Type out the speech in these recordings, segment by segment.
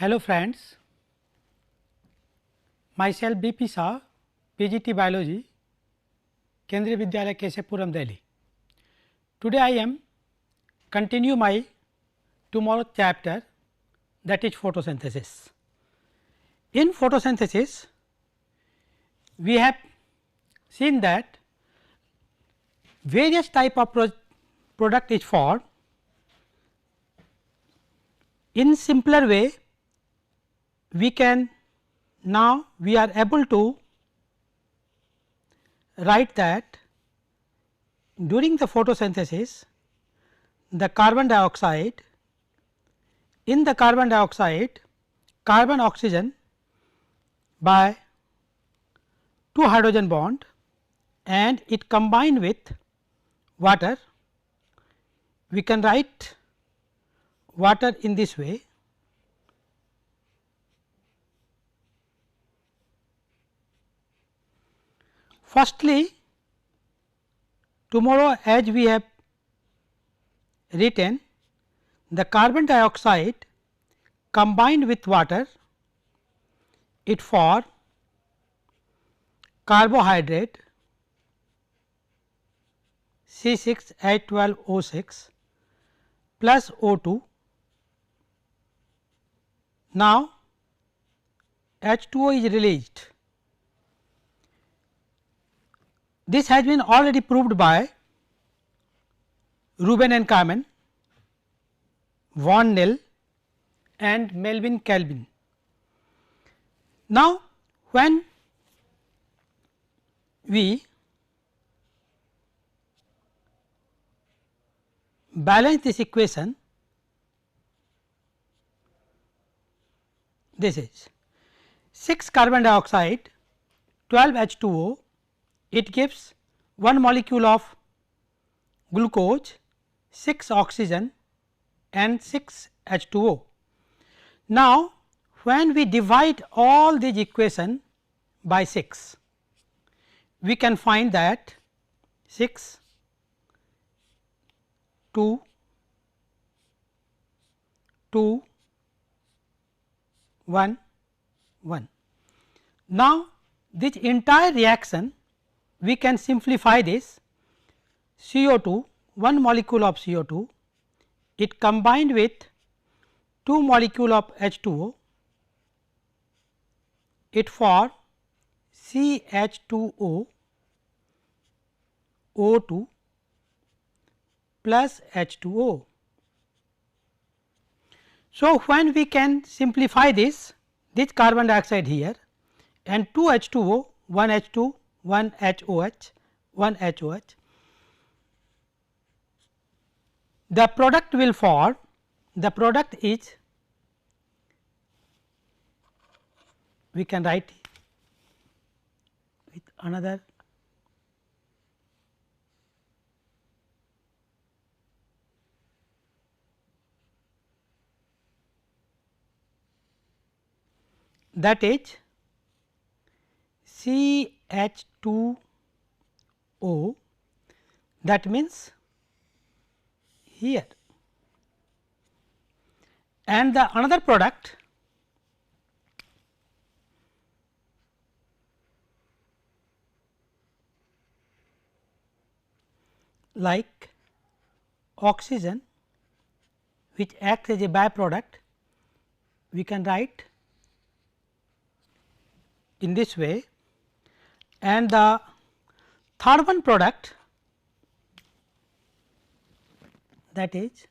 Hello friends, myself BP Shah, PGT Biology, Kendriya Vidyalaya Keshapuram, Delhi. Today I am continue my tomorrow chapter, that is photosynthesis. In photosynthesis, we have seen that various type of product is formed. In simpler way, we can now we are able to write that during the photosynthesis, the carbon dioxide, in the carbon dioxide, carbon oxygen by 2 hydrogen bond and it combined with water. We can write water in this way. Firstly, tomorrow as we have written, the carbon dioxide combined with water, it form carbohydrate C6H12O6 plus O2. Now, H2O is released. This has been already proved by Rubin and Kamen, Von Nil and Melvin Kelvin. Now, when we balance this equation, this is 6 carbon dioxide, 12 H2O, it gives 1 molecule of glucose, 6 oxygen and 6 H2O. Now, when we divide all these equation by 6, we can find that 6, 2, 2, 1, 1. Now, this entire reaction we can simplify this. CO2, 1 molecule of CO2, it combined with 2 molecule of H2O, it form CH2O O2 plus H2O. So, when we can simplify this carbon dioxide here and 2 H2O, 1 H2, 1 HOH, 1 HOH, the product will form, the product is, we can write with another that is CH2O, that means here, and the another product like oxygen which acts as a byproduct, we can write in this way, and the third one product, that is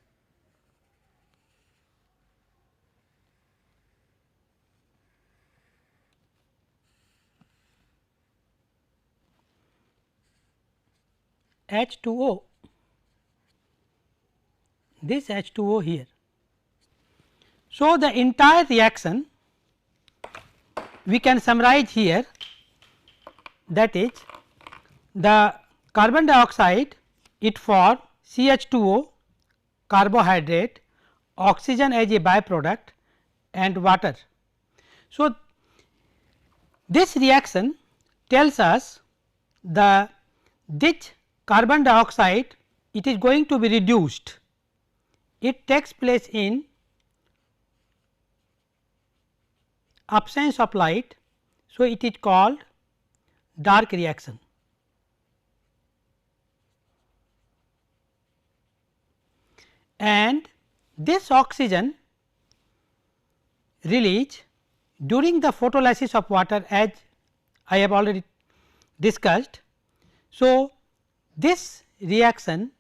H2O, this H2O here. So, the entire reaction we can summarize here, that is the carbon dioxide it form CH2O, carbohydrate, oxygen as a byproduct and water. So, this reaction tells us this carbon dioxide it is going to be reduced. It takes place in absence of light. So, it is called dark reaction. And this oxygen release during the photolysis of water, as I have already discussed. So, this reaction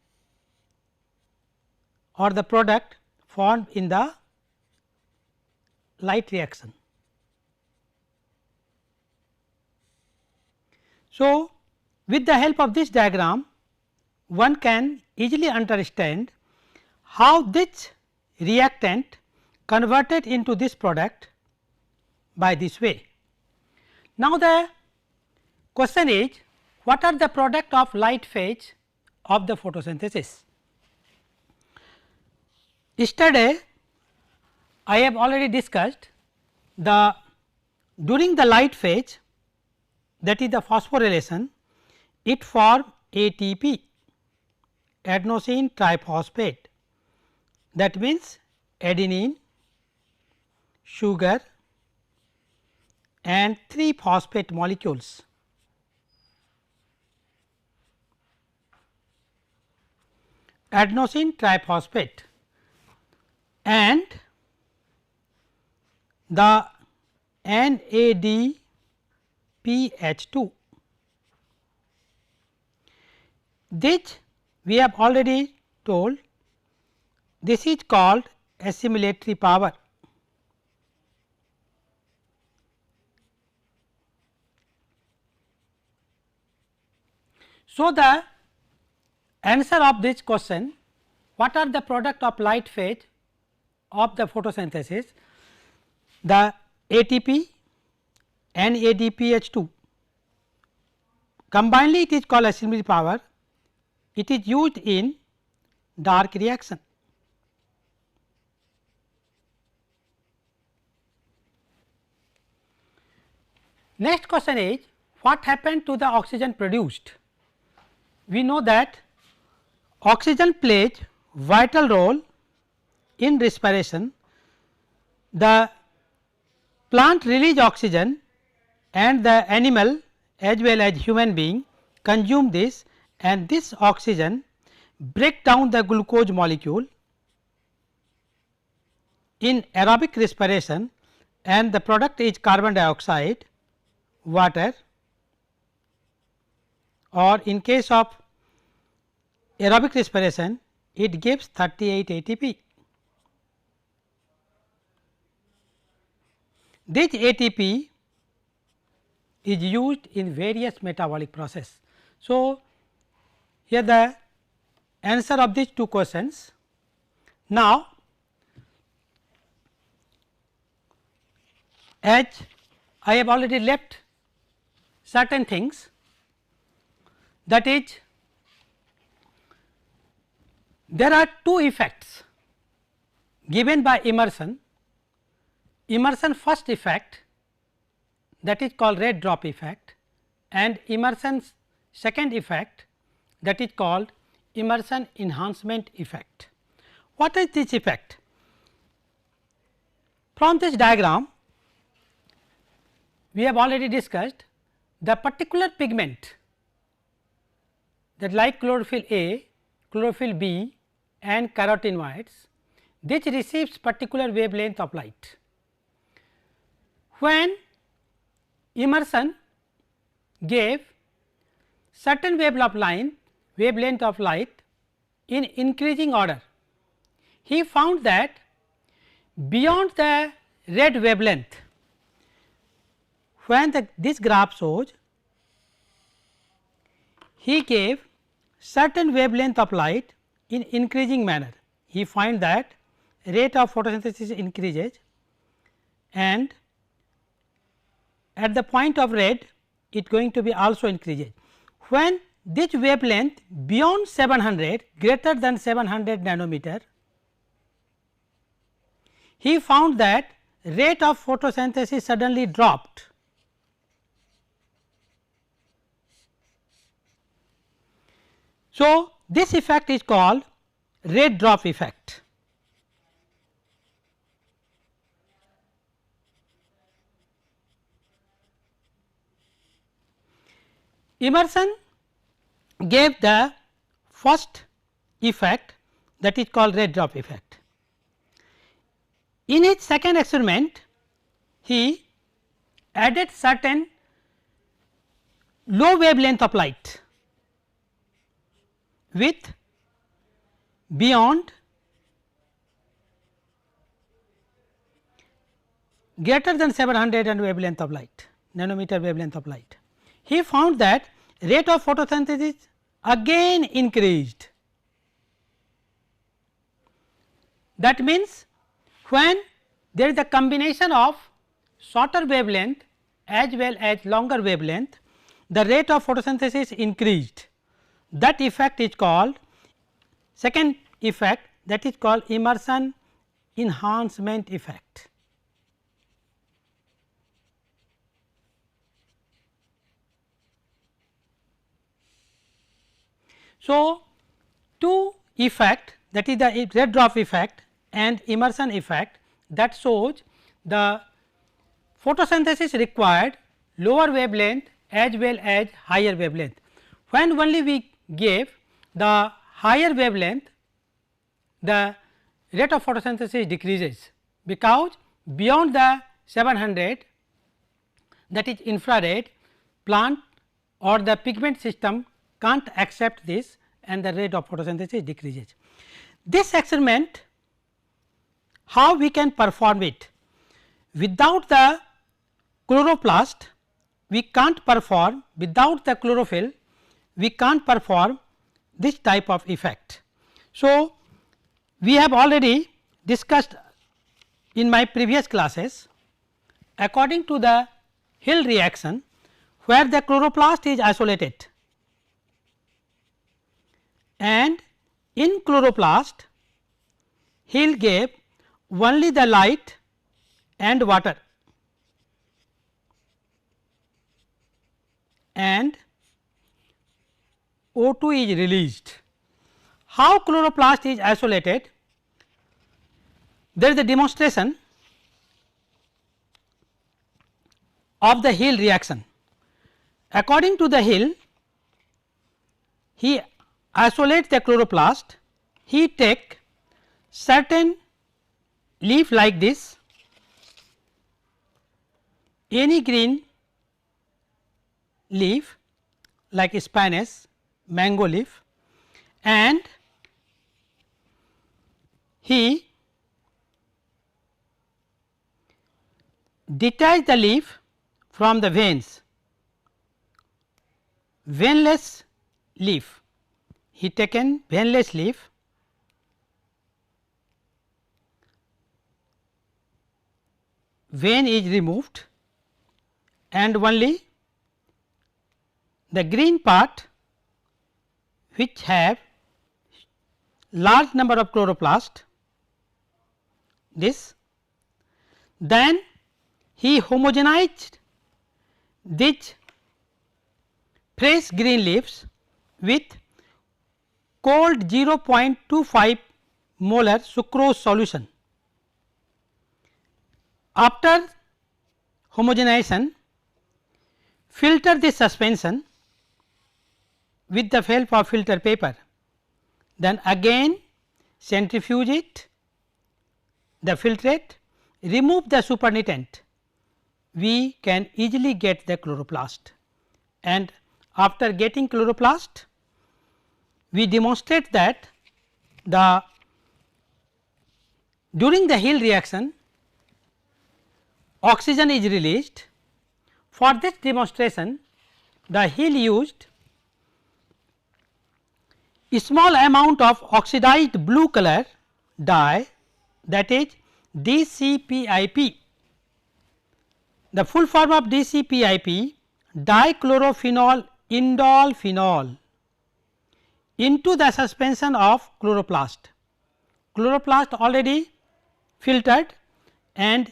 or the product formed in the light reaction. So, with the help of this diagram, one can easily understand how this reactant converted into this product by this way. Now, the question is, what are the product of light phase of the photosynthesis? Yesterday, I have already discussed the during the light phase, that is the phosphorylation, it form ATP, adenosine triphosphate, that means adenine, sugar and 3 phosphate molecules. Adenosine triphosphate and the NADPH2. This we have already told, this is called assimilatory power. So, the answer of this question, what are the product of light phase of the photosynthesis? The ATP and NADPH2 combinedly it is called assimilatory power. It is used in dark reaction. Next question is, what happened to the oxygen produced? We know that oxygen plays vital role in respiration. The plant release oxygen and the animal as well as human being consume this, and this oxygen break down the glucose molecule in aerobic respiration, and the product is carbon dioxide, water, or in case of aerobic respiration it gives 38 ATP. This ATP is used in various metabolic process. So, here the answer of these two questions. Now, as I have already left certain things, that is, there are two effects given by immersion. Immersion first effect, that is called red drop effect, and immersion second effect, that is called immersion enhancement effect. What is this effect? From this diagram we have already discussed the particular pigment that like chlorophyll A, chlorophyll B and carotenoids, this receives particular wavelength of light. When immersion gave certain wavelength of light in increasing order, he found that beyond the red wavelength, when this graph shows, he gave certain wavelength of light in increasing manner. He find that rate of photosynthesis increases, and at the point of red it going to be also increases. When this wavelength beyond 700, greater than 700 nanometer, he found that rate of photosynthesis suddenly dropped. So, this effect is called red drop effect. Emerson gave the first effect, that is called red drop effect. In his second experiment, he added certain low wavelength of light with beyond greater than 700 and wavelength of light, nanometer wavelength of light. He found that rate of photosynthesis again increased. That means, when there is a combination of shorter wavelength as well as longer wavelength, the rate of photosynthesis increased. That effect is called, second effect, that is called immersion enhancement effect. So, two effect, that is the red drop effect and immersion effect, that shows the photosynthesis required lower wavelength as well as higher wavelength. When only we gave the higher wavelength, the rate of photosynthesis decreases, because beyond the 700, that is infrared, plant or the pigment system can't accept this and the rate of photosynthesis decreases. This experiment, how we can perform it? Without the chloroplast, we can't perform, without the chlorophyll, we can't perform this type of effect. So, we have already discussed in my previous classes, according to the Hill reaction, where the chloroplast is isolated, and in chloroplast Hill gave only the light and water, and O2 is released. How chloroplast is isolated? There is a demonstration of the Hill reaction. According to the Hill, he isolates the chloroplast, he take certain leaf like this, any green leaf like spinach, mango leaf, and he detach the leaf from the veins, veinless leaf. He taken veinless leaf, vein is removed, and only the green part which have large number of chloroplast, this, then he homogenized these fresh green leaves with cold 0.25 molar sucrose solution. After homogenization, filter this suspension with the help of filter paper, then again centrifuge it, the filtrate, remove the supernatant, we can easily get the chloroplast, and after getting chloroplast, we demonstrate that the during the Hill reaction oxygen is released. For this demonstration, the Hill used a small amount of oxidized blue color dye, that is DCPIP. The full form of DCPIP, dichlorophenol indole phenol, into the suspension of chloroplast. Chloroplast already filtered, and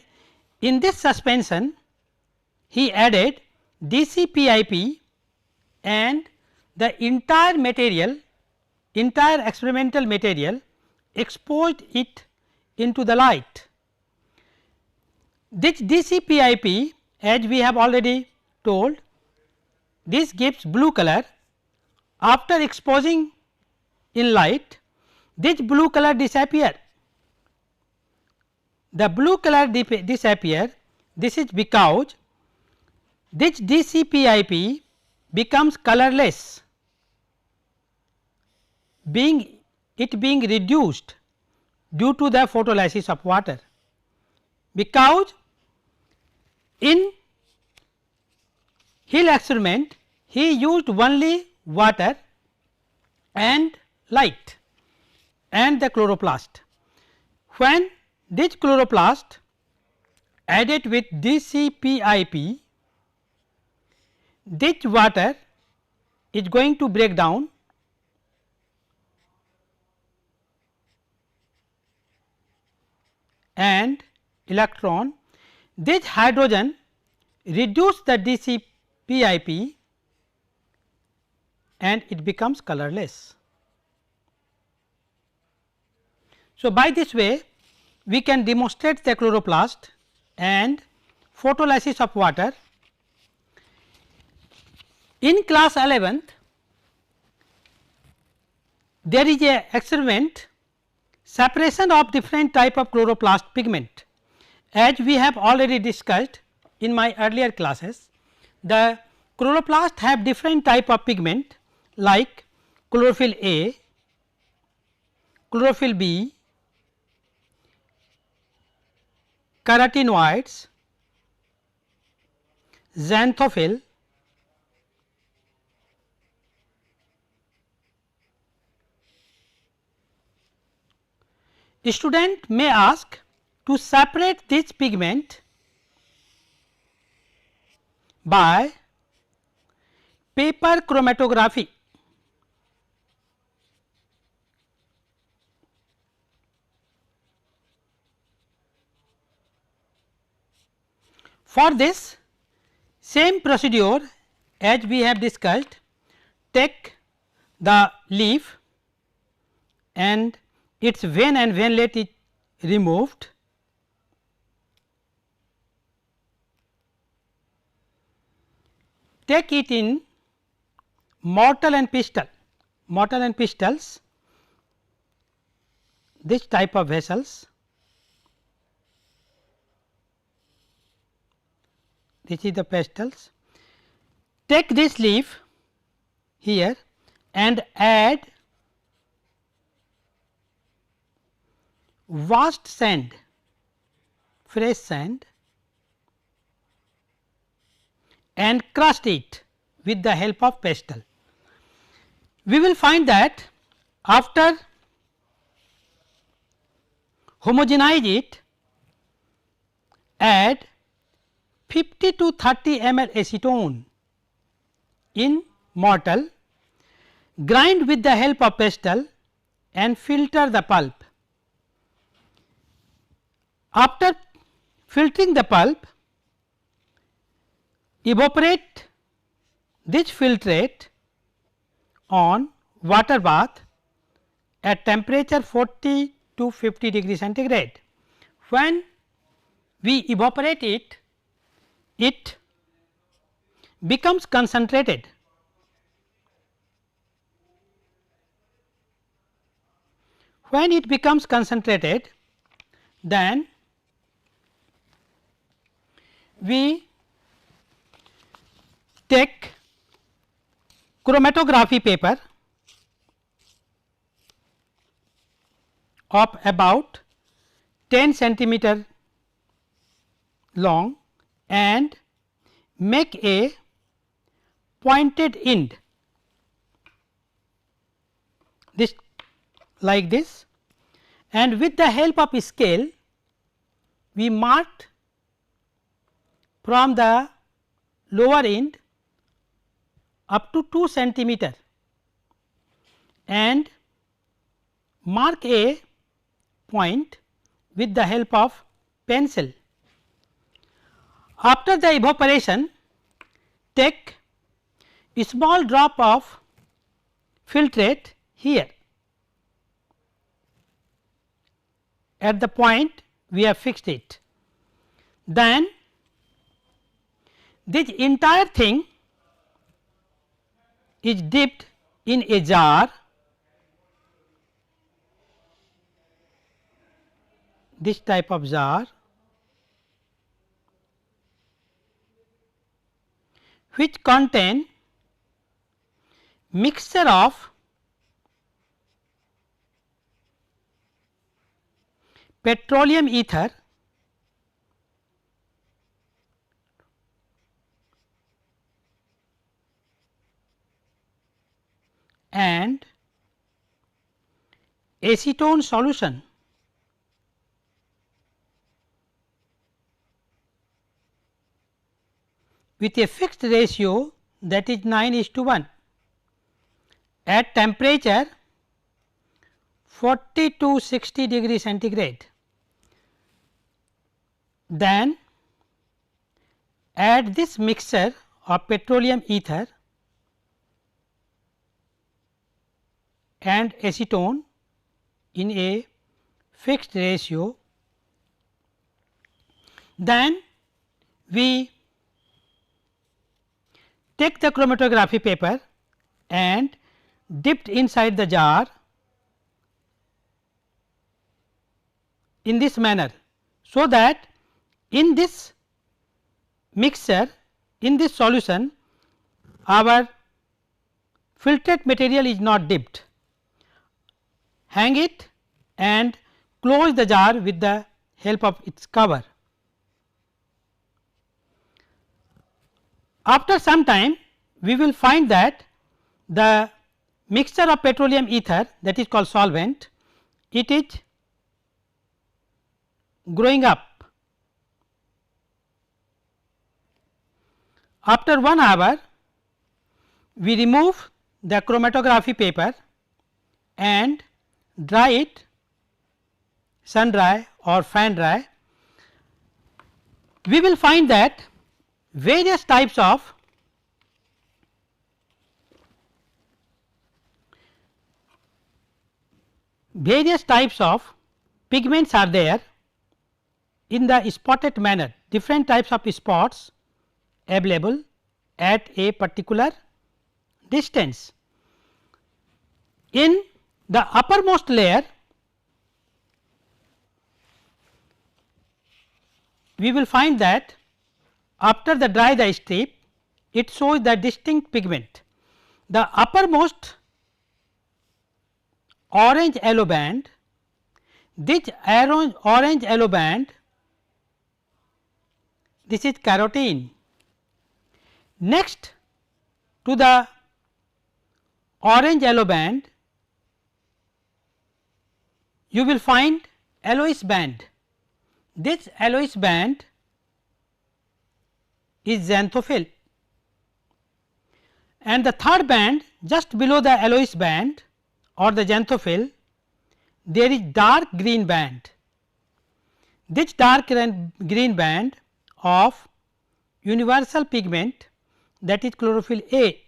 in this suspension he added DCPIP, and the entire material, entire experimental material, exposed it into the light. This DCPIP, as we have already told, this gives blue color. After exposing in light, this blue color disappear. The blue color disappear. This is because this DCPIP becomes colorless, being reduced due to the photolysis of water, because in Hill experiment he used only water and light and the chloroplast. When this chloroplast added with DCPIP, this water is going to break down and electron, this hydrogen reduce the DCPIP and it becomes colorless. So, by this way we can demonstrate the chloroplast and photolysis of water. In class 11th there is a experiment separation of different type of chloroplast pigment. As we have already discussed in my earlier classes, the chloroplast have different type of pigment like chlorophyll A, chlorophyll B, carotenoids, xanthophyll, student may ask to separate this pigment by paper chromatography. For this same procedure as we have discussed, take the leaf and its vein and veinlet is removed. Take it in mortar and pestle, this type of vessels. This is the pestles. Take this leaf here and add washed sand, fresh sand, and crust it with the help of pestle. We will find that after homogenize it, add 50 to 30 ml acetone in mortar, grind with the help of pestle and filter the pulp. After filtering the pulp, evaporate this filtrate on water bath at temperature 40 to 50 degree centigrade. When we evaporate it, it becomes concentrated. When it becomes concentrated, then we take chromatography paper of about 10 centimeter long and make a pointed end, this like this, and with the help of a scale we marked from the lower end up to 2 centimeter and mark a point with the help of pencil. After the evaporation, take a small drop of filtrate here at the point we have fixed it. Then this entire thing is dipped in a jar, this type of jar, which contain mixture of petroleum ether and acetone solution. With a fixed ratio, that is 9:1 at temperature 40 to 60 degree centigrade. Then add this mixture of petroleum ether and acetone in a fixed ratio. Then we take the chromatography paper and dipped inside the jar in this manner, so that in this mixture, in this solution, our filtrate material is not dipped. Hang it and close the jar with the help of its cover. After some time, we will find that the mixture of petroleum ether, that is called solvent, it is growing up. After 1 hour, we remove the chromatography paper and dry it, sun dry or fan dry. We will find that various types of pigments are there in the spotted manner, different types of spots available at a particular distance. In the uppermost layer, we will find that after the dry the strip, it shows the distinct pigment. The uppermost orange yellow band, this orange yellow band, this is carotene. Next to the orange yellow band, you will find yellowish band. This yellowish band is xanthophyll, and the third band just below the yellowish band or the xanthophyll, there is dark green band. This dark green band of universal pigment, that is chlorophyll A,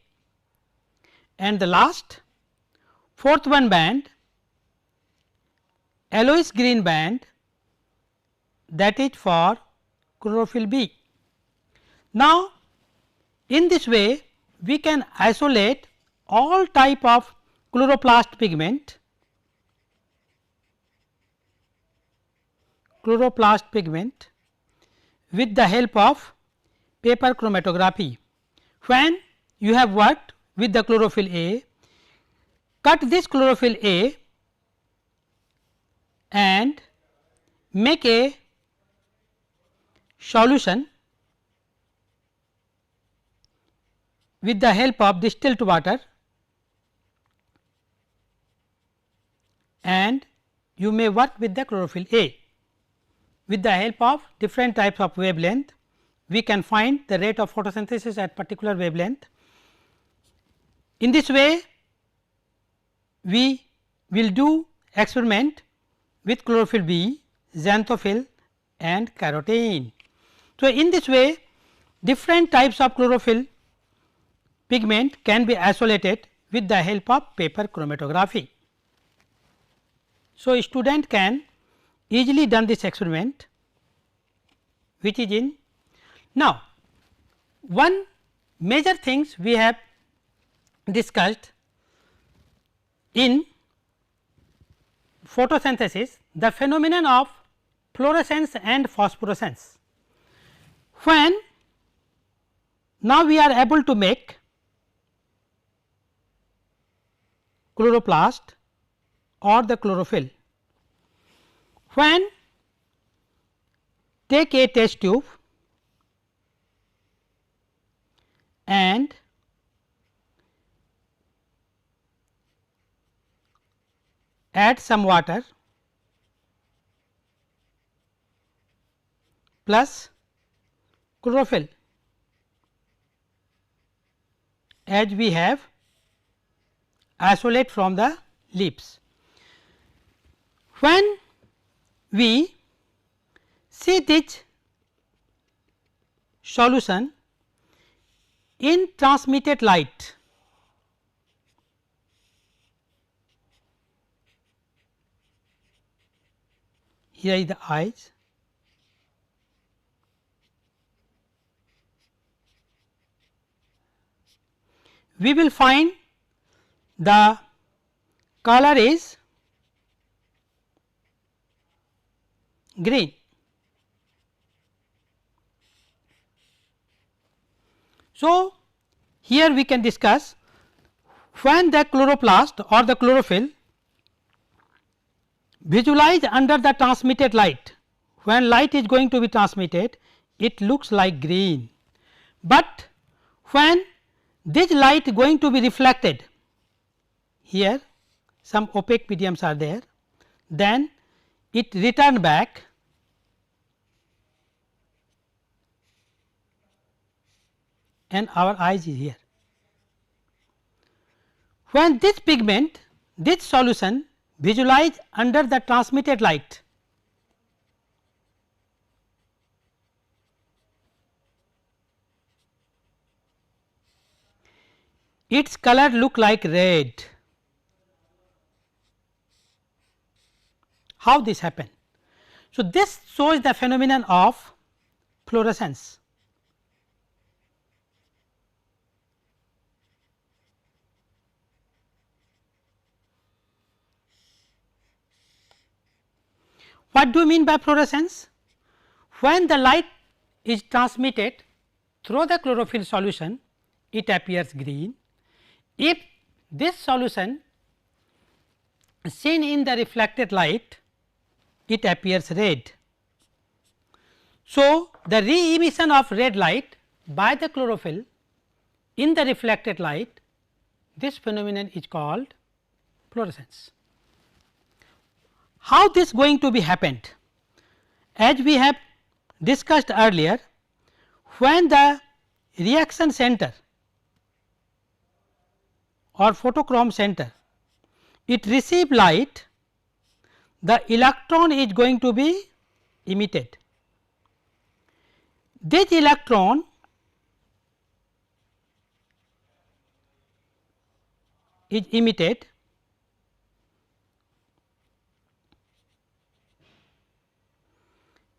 and the last fourth one band, yellowish green band, that is for chlorophyll B. Now, in this way we can isolate all type of chloroplast pigment, with the help of paper chromatography. When you have worked with the chlorophyll A, cut this chlorophyll A and make a solution with the help of distilled water, and you may work with the chlorophyll A. With the help of different types of wavelength, we can find the rate of photosynthesis at particular wavelength. In this way, we will do experiment with chlorophyll B, xanthophyll and carotene. So, in this way different types of chlorophyll pigment can be isolated with the help of paper chromatography. So, student can easily done this experiment, which is in. Now, one major things we have discussed in photosynthesis the phenomenon of fluorescence and phosphorescence. When now we are able to make chloroplast or the chlorophyll, when take a test tube and add some water plus chlorophyll as we have isolate from the leaves. When we see this solution in transmitted light, here is the eyes, we will find the color is green. So, here we can discuss when the chloroplast or the chlorophyll visualize under the transmitted light, when light is going to be transmitted, it looks like green, but when this light going to be reflected, here some opaque mediums are there, then it return back and our eyes is here. When this pigment, this solution visualize under the transmitted light, its color look like red. How this happen? So, this shows the phenomenon of fluorescence. What do you mean by fluorescence? When the light is transmitted through the chlorophyll solution, it appears green. If this solution seen in the reflected light, it appears red. So, the re-emission of red light by the chlorophyll in the reflected light, this phenomenon is called fluorescence. How this going to be happened? As we have discussed earlier, when the reaction center or photochrome center, it receive light, the electron is going to be emitted. This electron is emitted,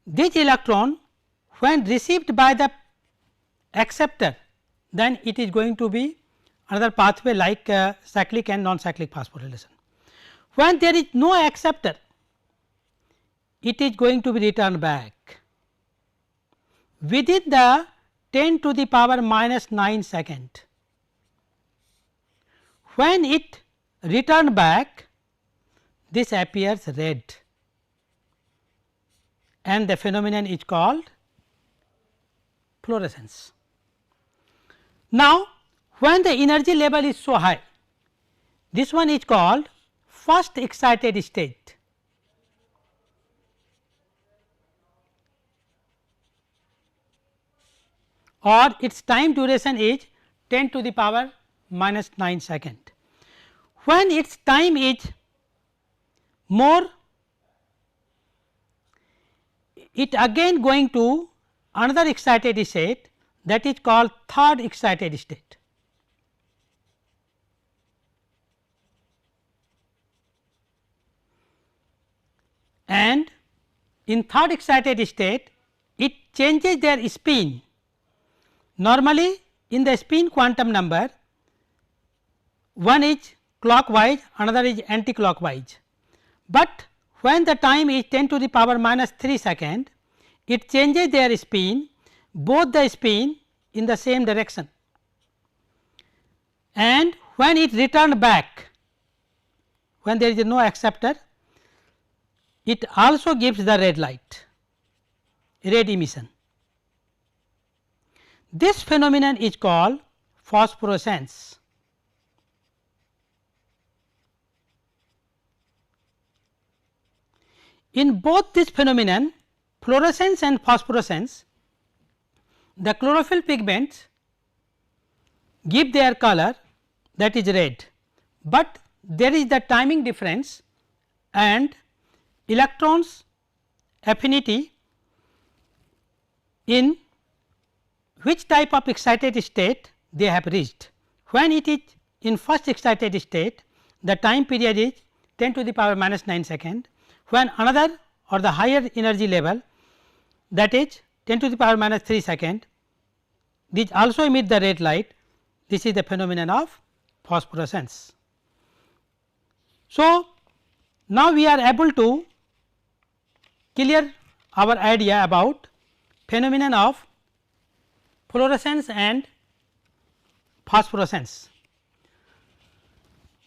this electron when received by the acceptor, then it is going to be another pathway like cyclic and non-cyclic phosphorylation. When there is no acceptor, it is going to be returned back within the 10 to the power minus 9 second. When it return back, this appears red and the phenomenon is called fluorescence. Now, when the energy level is so high, this one is called first excited state. Or its time duration is 10 to the power minus 9 second. When its time is more, it again going to another excited state, that is called third excited state. And in third excited state, it changes their spin. Normally in the spin quantum number, one is clockwise, another is anti-clockwise, but when the time is 10 to the power minus 3 second, it changes their spin, both the spin in the same direction, and when it return back, when there is no acceptor, it also gives the red light, red emission. This phenomenon is called phosphorescence. In both this phenomenon, fluorescence and phosphorescence, the chlorophyll pigments give their color, that is red, but there is the timing difference and electrons affinity in which type of excited state they have reached. When it is in first excited state, the time period is 10 to the power minus 9 second, when another or the higher energy level, that is 10 to the power minus 3 second, these also emit the red light. This is the phenomenon of phosphorescence. So, now we are able to clear our idea about phenomenon of fluorescence and phosphorescence.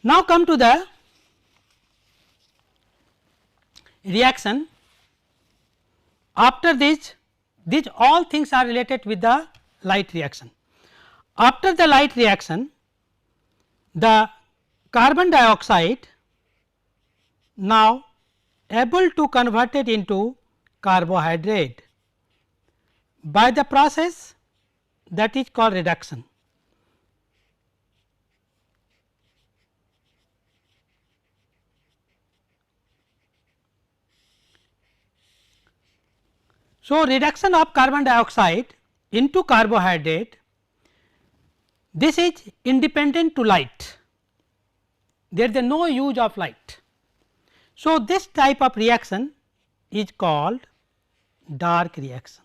Now, come to the reaction. After this, these all things are related with the light reaction. After the light reaction, the carbon dioxide now able to convert it into carbohydrate by the process that is called reduction. So, reduction of carbon dioxide into carbohydrate, this is independent to light, there is no use of light. So, this type of reaction is called dark reaction.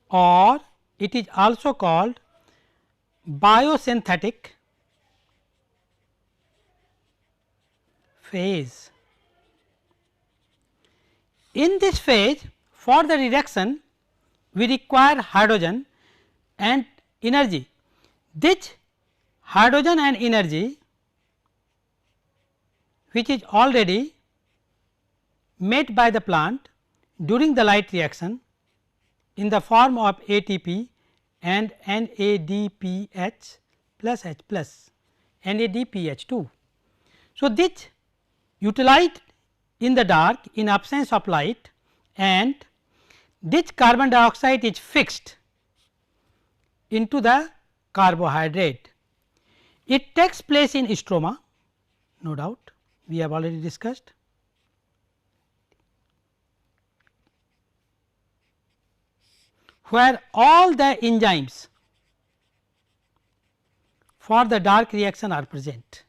Or it is also called biosynthetic phase. In this phase, for the reduction we require hydrogen and energy. This hydrogen and energy, which is already made by the plant during the light reaction in the form of ATP and NADPH plus H plus NADPH2. So, this utilized in the dark in absence of light, and this carbon dioxide is fixed into the carbohydrate. It takes place in stroma, no doubt, we have already discussed. Where all the enzymes for the dark reaction are present.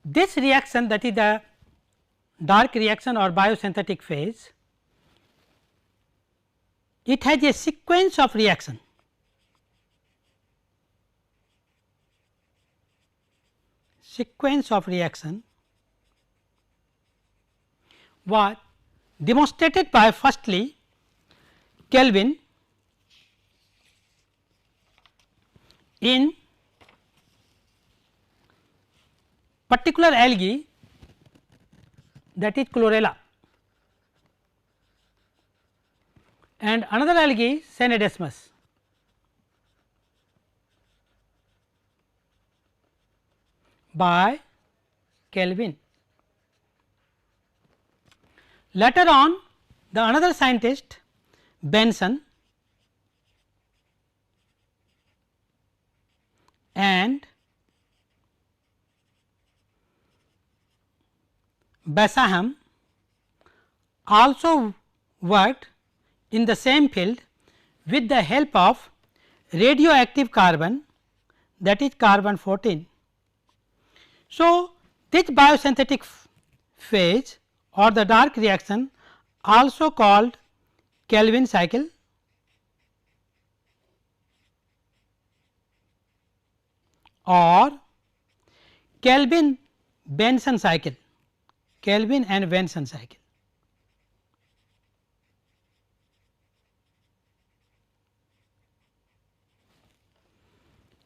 This reaction, that is the dark reaction or biosynthetic phase, it has a sequence of reaction. Was demonstrated by firstly Kelvin in particular algae, that is chlorella, and another algae Cynodesmus. By Kelvin. Later on, the another scientist Benson and Basaham also worked in the same field with the help of radioactive carbon, that is carbon 14. So, this biosynthetic phase or the dark reaction, also called Kelvin cycle or Kelvin Benson cycle, Kelvin and Benson cycle.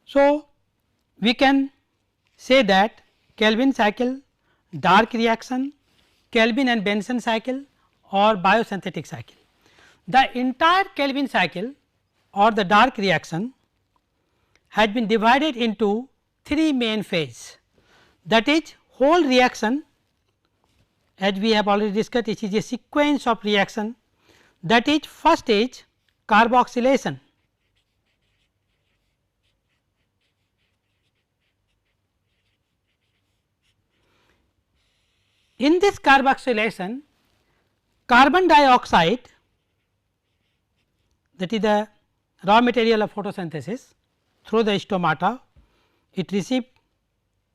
So, we can say that Kelvin cycle, dark reaction, Kelvin and Benson cycle or biosynthetic cycle. The entire Kelvin cycle or the dark reaction has been divided into three main phases, that is whole reaction, as we have already discussed, it is a sequence of reaction, that is first is carboxylation. In this carboxylation, carbon dioxide, that is the raw material of photosynthesis, through the stomata, it received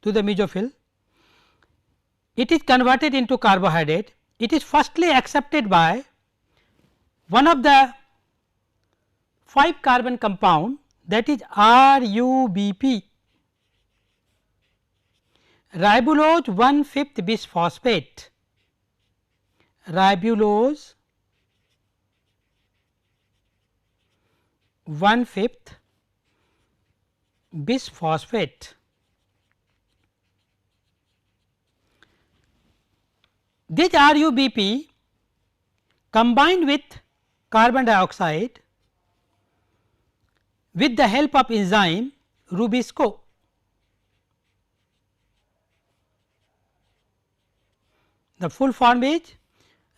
to the mesophyll, it is converted into carbohydrate. It is firstly accepted by one of the 5 carbon compound, that is RUBP, ribulose 1/5 bisphosphate, ribulose 1/5 bisphosphate. This RUBP combined with carbon dioxide with the help of enzyme Rubisco. The full form is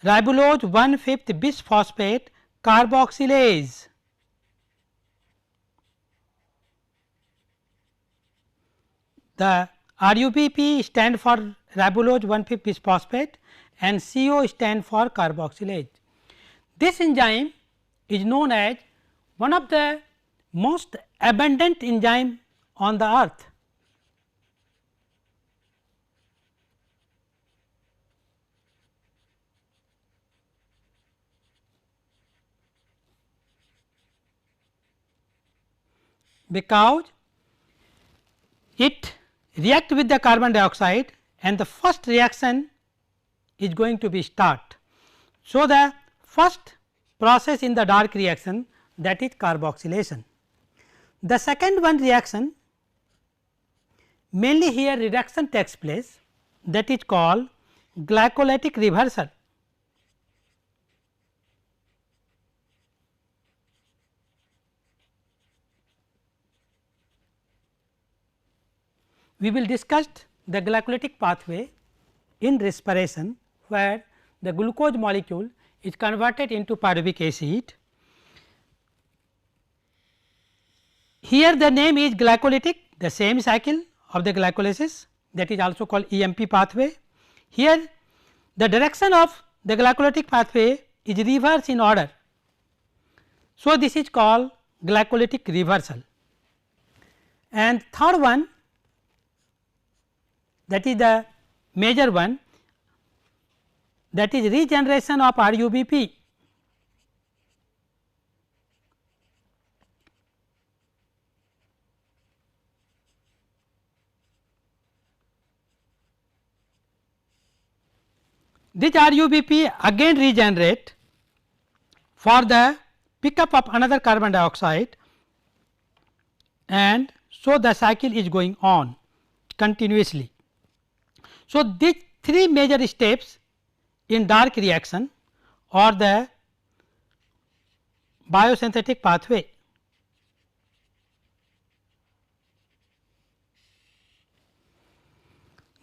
ribulose 1/5 bisphosphate carboxylase. The RUBP stand for ribulose 1/5 bisphosphate and CO stand for carboxylase. This enzyme is known as one of the most abundant enzyme on the earth. Because it react with the carbon dioxide and the first reaction is going to be start. So, the first process in the dark reaction, that is carboxylation. The second one reaction, mainly here reduction takes place, that is called glycolytic reversal. We will discuss the glycolytic pathway in respiration, where the glucose molecule is converted into pyruvic acid. Here the name is glycolytic, the same cycle of the glycolysis, that is also called EMP pathway. Here the direction of the glycolytic pathway is reverse in order. So, this is called glycolytic reversal. And third one, that is the major one, that is regeneration of RUBP. This RUBP again regenerate for the pickup of another carbon dioxide, and so the cycle is going on continuously. So, these three major steps in dark reaction or the biosynthetic pathway.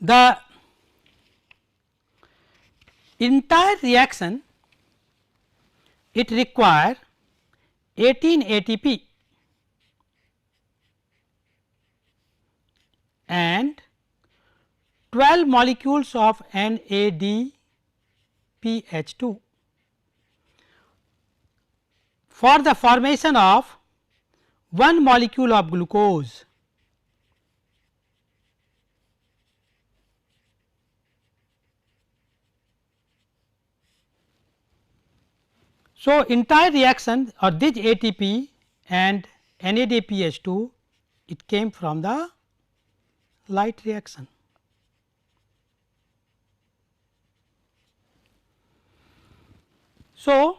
The entire reaction, it require 18 ATP and 12 molecules of NADPH2 for the formation of 1 molecule of glucose. So, entire reaction or this ATP and NADPH2, it came from the light reaction. So,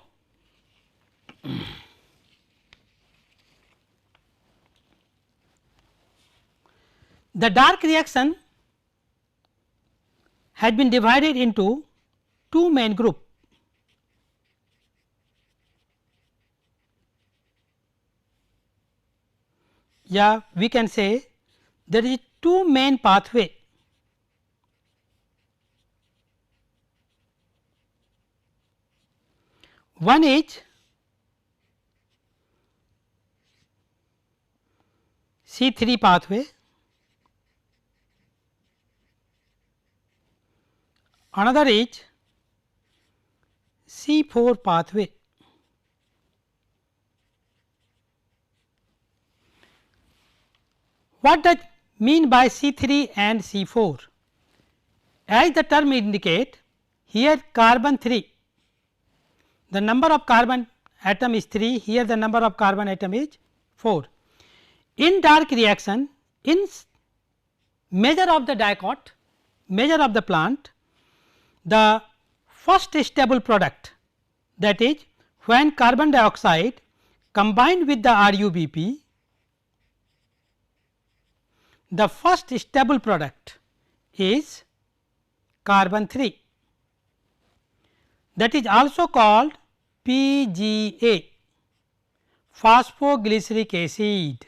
the dark reaction has been divided into two main groups. Yeah, we can say there is two main pathway. One is C3 pathway, another is C4 pathway. What does mean by C3 and C4? As the term indicate, here carbon 3, the number of carbon atom is 3, here the number of carbon atom is 4. In dark reaction, in measure of the dicot, measure of the plant, the first stable product, that is when carbon dioxide combined with the RUBP, the first stable product is carbon 3, that is also called PGA, phosphoglyceric acid.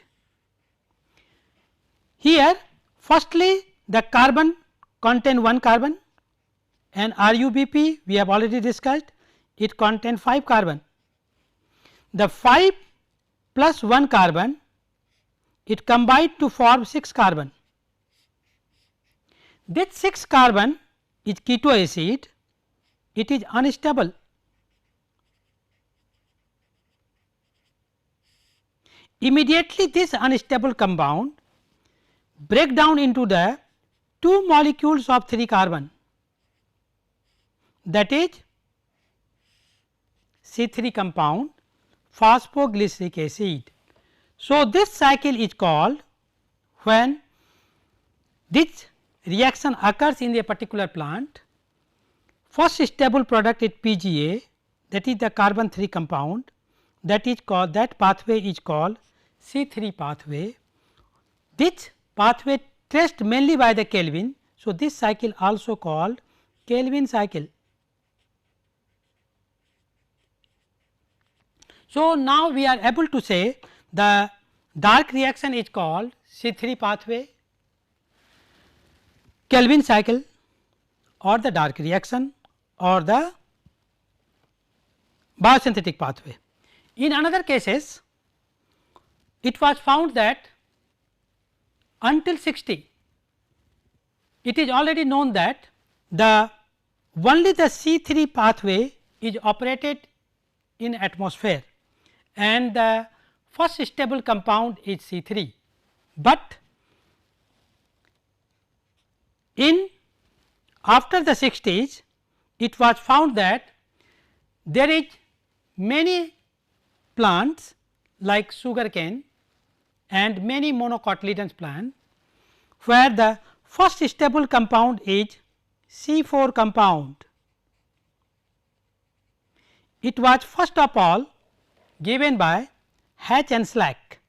Here firstly the carbon contain 1 carbon and RUBP we have already discussed, it contain 5 carbon. The 5 plus 1 carbon, it combined to form 6 carbon. This 6 carbon is keto acid, it is unstable. Immediately this unstable compound break down into the 2 molecules of 3 carbon, that is C3 compound phosphoglyceric acid. So, this cycle is called, when this reaction occurs in a particular plant, first stable product is PGA, that is the carbon 3 compound, that is called, that pathway is called C3 pathway. This pathway traced mainly by the Kelvin. So, this cycle also called Kelvin cycle. So, now we are able to say the dark reaction is called C3 pathway, Kelvin cycle, or the dark reaction, or the biosynthetic pathway. In another cases, it was found that until 60, it is already known that the only the C3 pathway is operated in atmosphere and the first stable compound is C3, but in after the 60s it was found that there is many plants like sugarcane and many monocotyledons plant where the first stable compound is C4 compound. It was first of all given by Hatch and Slack.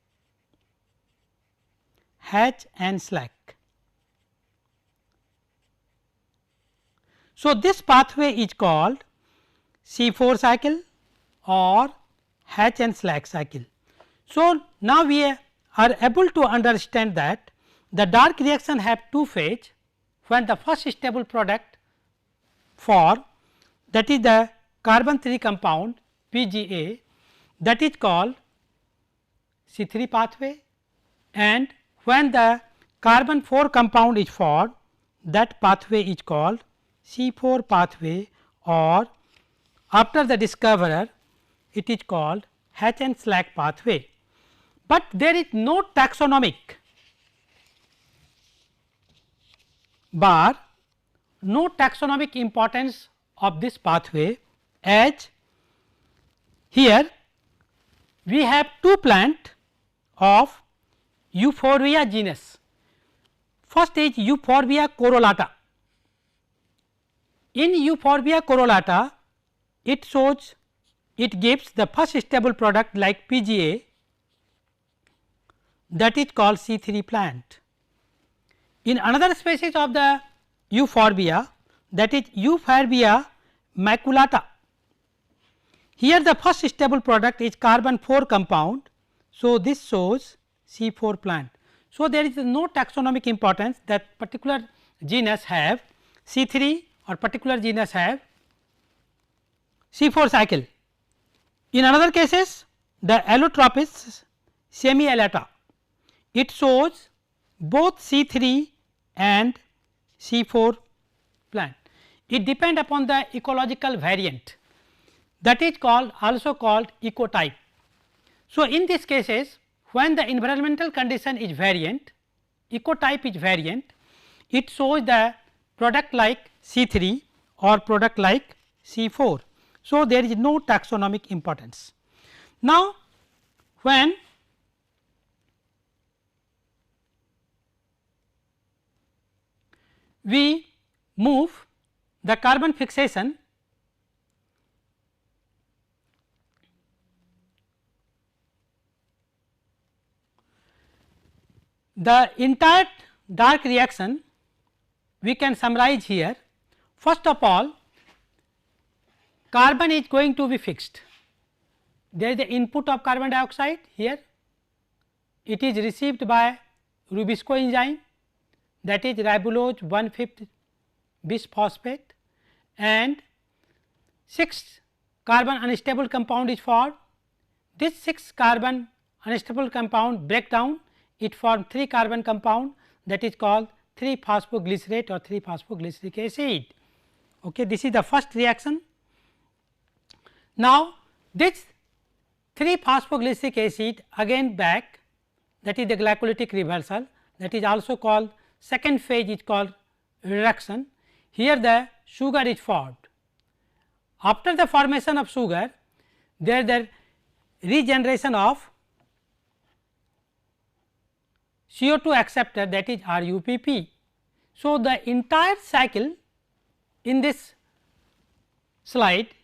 Hatch and Slack. So, this pathway is called C4 cycle or Hatch and Slack cycle. So, now we are able to understand that the dark reaction have two phase, when the first stable product for, that is the carbon 3 compound PGA, that is called C3 pathway, and when the carbon 4 compound is formed, that pathway is called C4 pathway, or after the discoverer it is called Hatch and Slack pathway. But there is no taxonomic bar, no taxonomic importance of this pathway, as Here we have two plant of Euphorbia genus. First is Euphorbia corolata. In Euphorbia corolata, it gives the first stable product like PGA, that is called C3 plant. In another species of the Euphorbia, that is Euphorbia maculata, here the first stable product is carbon 4 compound. So, this shows C4 plant. So, there is no taxonomic importance that particular genus have C3 or particular genus have C4 cycle. In another cases, the Allotropis semialata, it shows both C3 and C4 plant. It depends upon the ecological variant, that is also called ecotype. So, in these cases, when the environmental condition is variant, ecotype is variant, it shows the product like C3 or product like C4. So, there is no taxonomic importance. Now, when we move the carbon fixation, the entire dark reaction we can summarize here. First of all, carbon is going to be fixed. There is the input of carbon dioxide here, it is received by Rubisco enzyme, that is ribulose 1/5 bisphosphate, and 6 carbon unstable compound is formed. This 6 carbon unstable compound break down, it forms 3 carbon compound, that is called 3 phosphoglycerate or 3 phosphoglyceric acid. Okay, this is the first reaction. Now, this 3 phosphoglyceric acid again back, that is the glycolytic reversal, that is also called second phase is called reduction. Here the sugar is formed. After the formation of sugar, there is the regeneration of CO2 acceptor, that is RUPP. So, the entire cycle in this slide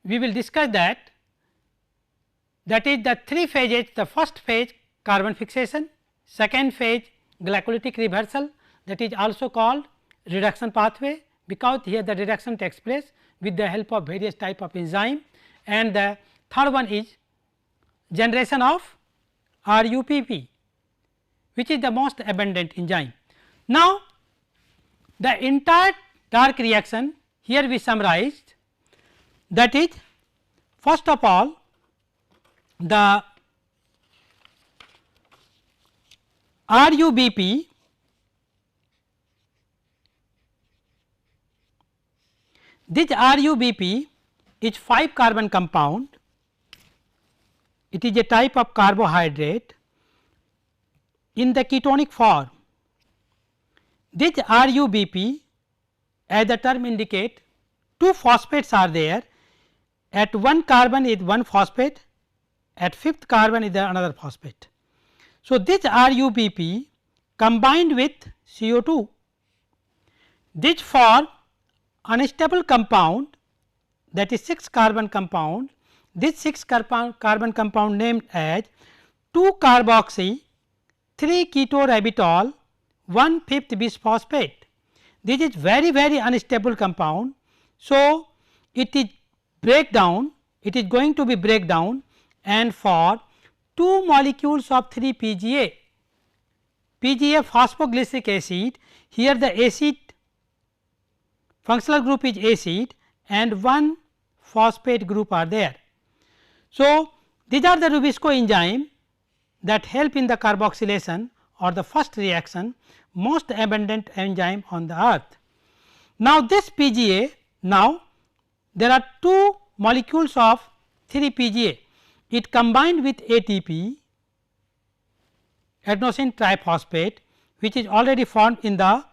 we will discuss that is the 3 phases. The first phase carbon fixation, second phase glycolytic reversal, that is also called reduction pathway, because here the reduction takes place with the help of various type of enzyme, and the third one is generation of RUPP, which is the most abundant enzyme. Now, the entire dark reaction here we summarized, that is first of all the RUBP, this RUBP is 5 carbon compound, it is a type of carbohydrate in the ketonic form. This RUBP, as the term indicate, 2 phosphates are there, at 1 carbon is 1 phosphate, at 5th carbon is another phosphate. So, this RUBP combined with CO2, this form unstable compound, that is 6 carbon compound, this 6 carbon compound named as 2 carboxy 3 ketoribitol 1/5 bisphosphate. This is very unstable compound. So, it is breakdown, it is going to be breakdown and for 2 molecules of 3 PGA, PGA phosphoglyceric acid, here the acid functional group is acid and 1 phosphate group are there. So, these are the Rubisco enzyme that help in the carboxylation or the first reaction, most abundant enzyme on the earth. Now, this PGA, now there are 2 molecules of 3 PGA, it combined with ATP, adenosine triphosphate, which is already formed in the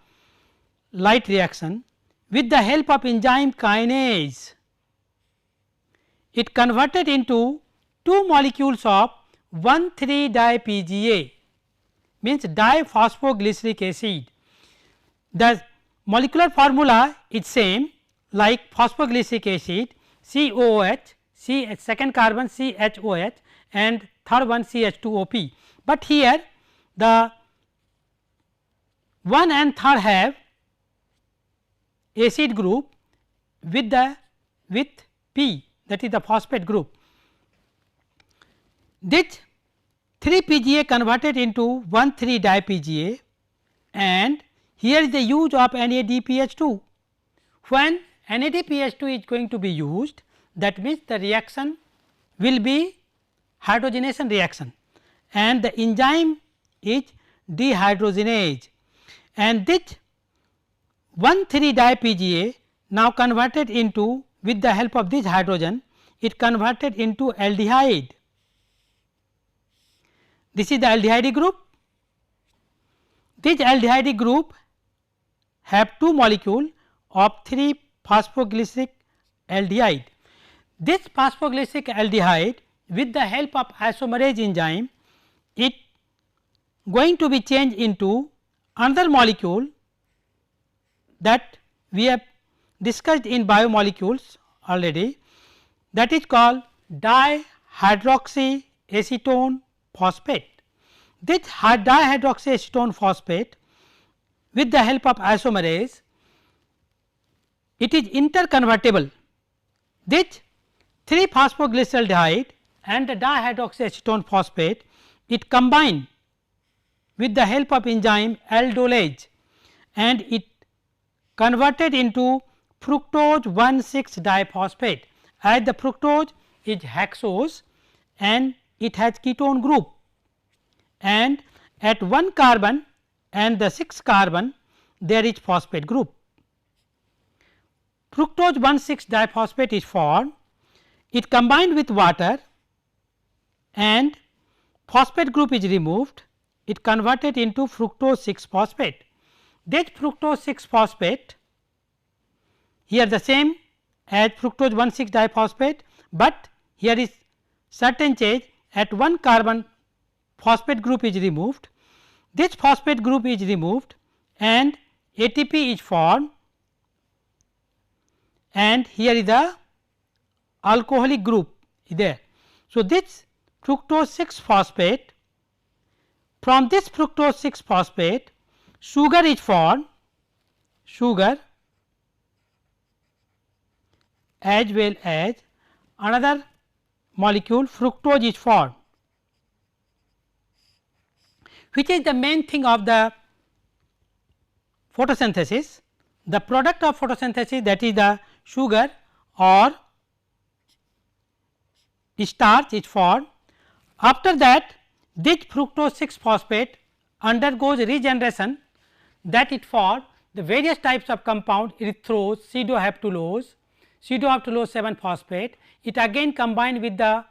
light reaction. With the help of enzyme kinase, it converted into 2 molecules of 1,3-di-PGA, means diphosphoglyceric acid. The molecular formula is same like phosphoglyceric acid, COOH, second carbon CHOH and third one CH2OP, but here the 1 and third have acid group with P, that is the phosphate group. This 3 PGA converted into 1,3-di-PGA, and here is the use of NADPH2. When NADPH2 is going to be used, that means the reaction will be hydrogenation reaction and the enzyme is dehydrogenase, and this 1,3-di-PGA now converted into, with the help of this hydrogen, it converted into aldehyde. This is the aldehyde group. This aldehyde group have 2 molecule of 3 phosphoglyceric aldehyde. This phosphoglyceric aldehyde, with the help of isomerase enzyme, it going to be changed into another molecule that we have discussed in biomolecules already, that is called dihydroxyacetone phosphate. This dihydroxyacetone phosphate, with the help of isomerase, it is interconvertible. This 3 phosphoglyceraldehyde and the dihydroxyacetone phosphate, it combine with the help of enzyme aldolase and it converted into fructose 1,6-diphosphate, as the fructose is hexose and it has ketone group, and at 1 carbon and the 6 carbon there is phosphate group. Fructose 1,6-diphosphate is formed, it combined with water and phosphate group is removed, it converted into fructose 6 phosphate. This fructose 6 phosphate here the same as fructose 1,6-diphosphate, but here is certain change, at 1 carbon phosphate group is removed, this phosphate group is removed and ATP is formed, and here is the alcoholic group is there. So, this fructose 6 phosphate, from this fructose 6 phosphate sugar is formed, sugar as well as another molecule fructose is formed, which is the main thing of the photosynthesis. The product of photosynthesis, that is the sugar or starch is formed. After that, this fructose 6 phosphate undergoes regeneration, that it forms the various types of compound, erythrose, pseudohaptulose, 7 phosphate. It again combined with the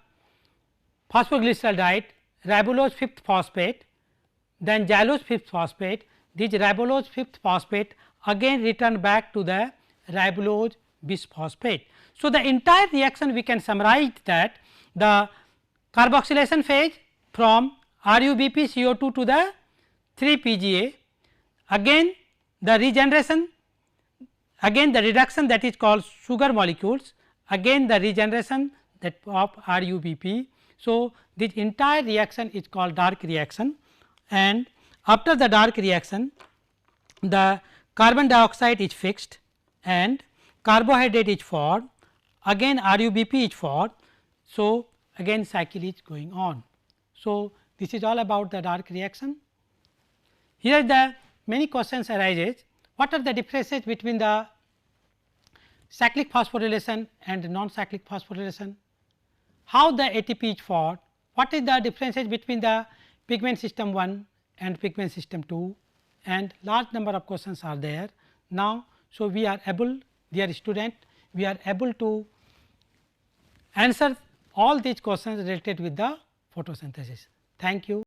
phosphoglyceraldehyde, ribulose 5th phosphate, then xylose 5th phosphate. This ribulose 5th phosphate again return back to the ribulose bisphosphate. So, the entire reaction we can summarize that the carboxylation phase from RUBP CO2 to the 3 PGA, again the regeneration, again the reduction, that is called sugar molecules, again the regeneration that of RUBP. So, this entire reaction is called dark reaction, and after the dark reaction the carbon dioxide is fixed and carbohydrate is formed, again RUBP is formed. So, again cycle is going on. So, this is all about the dark reaction. Here the many questions arises, what are the differences between the cyclic phosphorylation and non-cyclic phosphorylation, how the ATP is formed, what is the differences between the pigment system 1 and pigment system 2, and large number of questions are there. Now, so we are able, dear student, we are able to answer all these questions related with the photosynthesis. Thank you.